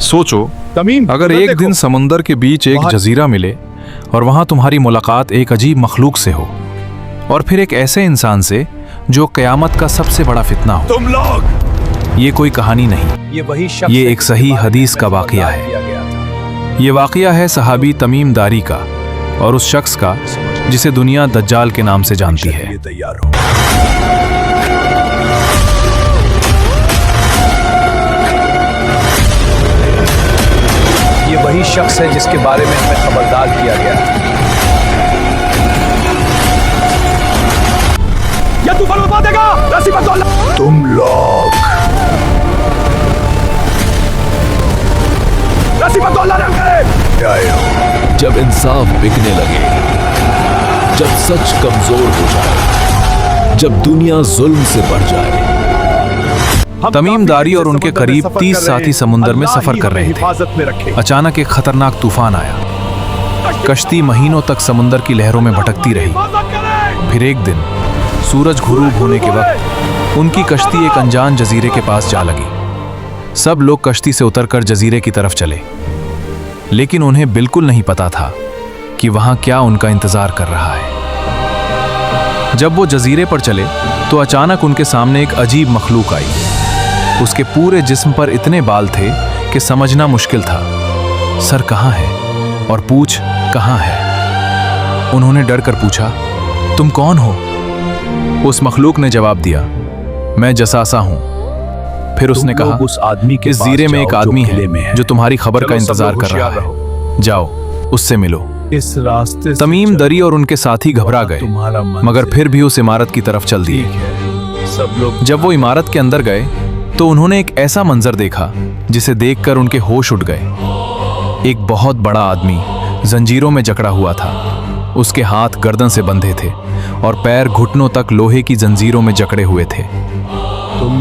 सोचो, अगर एक दिन समुंदर के बीच एक जजीरा मिले और वहां तुम्हारी मुलाकात एक अजीब मखलूक से हो, और फिर एक ऐसे इंसान से जो क़यामत का सबसे बड़ा फितना हो। तुम लोग, ये कोई कहानी नहीं, ये एक सही हदीस का वाक़या है। ये वाक़या है सहाबी तमीम दारी का और उस शख्स का जिसे दुनिया दज्जाल के नाम से जानती है। तैयार हो। ये वही शख्स है जिसके बारे में हमें खबरदार किया गया था। ये तूफान उठा देगा। तुम लोग जब इंसाफ बिकने लगे, जब सच कमजोर हो जाए, जब दुनिया जुल्म से बढ़ जाए। तमीम दारी और उनके करीब 30 साथी समुंदर में सफर कर रहे थे। अचानक एक खतरनाक तूफान आया। कश्ती महीनों तक समुंदर की लहरों में भटकती रही। फिर एक दिन सूरज गुरूब होने के वक्त उनकी कश्ती एक अनजान जजीरे के पास जा लगी। सब लोग कश्ती से उतरकर जजीरे की तरफ चले, लेकिन उन्हें बिल्कुल नहीं पता था कि वहां क्या उनका इंतजार कर रहा है। जब वो जजीरे पर चले तो अचानक उनके सामने एक अजीब मखलूक आई। उसके पूरे जिस्म पर इतने बाल थे कि समझना मुश्किल था सर कहाँ है और पूंछ कहाँ है। उन्होंने डर कर पूछा, तुम कौन हो? उस मखलूक ने जवाब दिया, मैं जसासा हूं। फिर उसने कहा, उस आदमी के इस जीरे में एक आदमी है जो तुम्हारी खबर का चलो, इंतजार सब कर लोग रहा होशियार है, जाओ उससे मिलो। इस रास्ते से तमीम दरी और उनके साथी घबरा गए, तुम्हारा मंजिल मगर फिर भी उस इमारत की तरफ चल दिए। सब लोग जब वो इमारत के अंदर गए तो उन्होंने एक ऐसा मंजर देखा जिसे देखकर उनके होश उड़ गए। एक बहुत बड़ा आदमी जंजीरों में जकड़ा हुआ था। उसके हाथ गर्दन से बंधे थे और पैर घुटनों तक लोहे की जंजीरों में जकड़े हुए थे।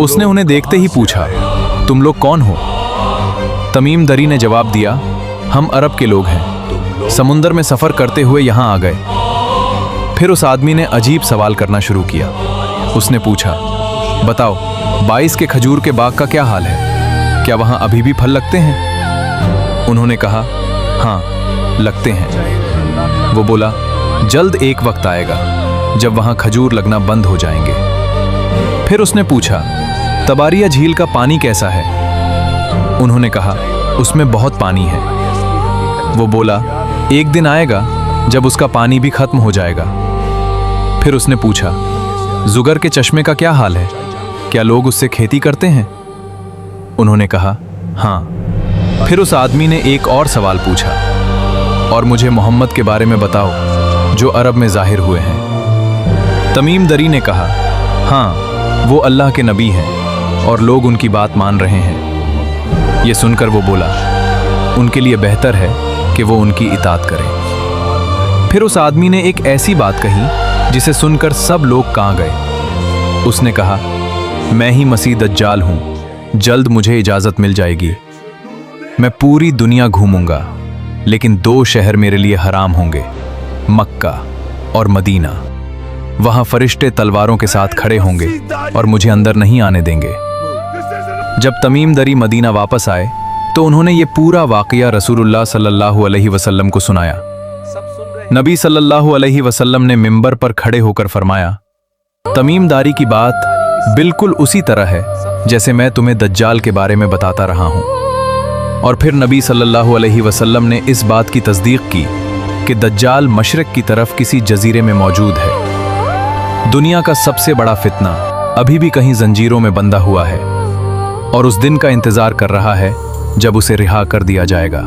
उसने उन्हें देखते ही पूछा, तुम लोग कौन हो? तमीम दरी ने जवाब दिया, हम अरब के लोग हैं, समुंदर में सफर करते हुए यहां आ गए। फिर उस आदमी ने अजीब सवाल करना शुरू किया। उसने पूछा, बताओ 22 के खजूर के बाग का क्या हाल है? क्या वहां अभी भी फल लगते हैं? उन्होंने कहा, हाँ लगते हैं। वो बोला, जल्द एक वक्त आएगा जब वहां खजूर लगना बंद हो जाएंगे। फिर उसने पूछा, तबारिया झील का पानी कैसा है? उन्होंने कहा, उसमें बहुत पानी है। वो बोला, एक दिन आएगा जब उसका पानी भी खत्म हो जाएगा। फिर उसने पूछा, जुगर के चश्मे का क्या हाल है? क्या लोग उससे खेती करते हैं? उन्होंने कहा, हाँ। फिर उस आदमी ने एक और सवाल पूछा, और मुझे मोहम्मद के बारे में बताओ जो अरब में जाहिर हुए हैं। तमीम दरी ने कहा, हाँ वो अल्लाह के नबी हैं और लोग उनकी बात मान रहे हैं। ये सुनकर वो बोला, उनके लिए बेहतर है कि वो उनकी इताअत करें। फिर उस आदमी ने एक ऐसी बात कही जिसे सुनकर सब लोग कांप गए। उसने कहा, मैं ही मसीह दज्जाल हूं, जल्द मुझे इजाजत मिल जाएगी। मैं पूरी दुनिया घूमूंगा, लेकिन 2 शहर मेरे लिए हराम होंगे, मक्का और मदीना। वहां फरिश्ते तलवारों के साथ खड़े होंगे और मुझे अंदर नहीं आने देंगे। जब तमीम दरी मदीना वापस आए तो उन्होंने ये पूरा वाकया रसूलुल्लाह सल्लल्लाहु अलैहि वसल्लम को सुनाया। नबी सल्लल्लाहु अलैहि वसल्लम ने मिंबर पर खड़े होकर फरमाया, तमीम दारी की बात बिल्कुल उसी तरह है जैसे मैं तुम्हें दज्जाल के बारे में बताता रहा हूं। और फिर नबी सल्लल्लाहु अलैहि वसल्लम ने इस बात की तस्दीक की कि दज्जाल मशरिक की तरफ किसी जजीरे में मौजूद है। दुनिया का सबसे बड़ा फितना अभी भी कहीं जंजीरों में बंधा हुआ है और उस दिन का इंतजार कर रहा है जब उसे रिहा कर दिया जाएगा।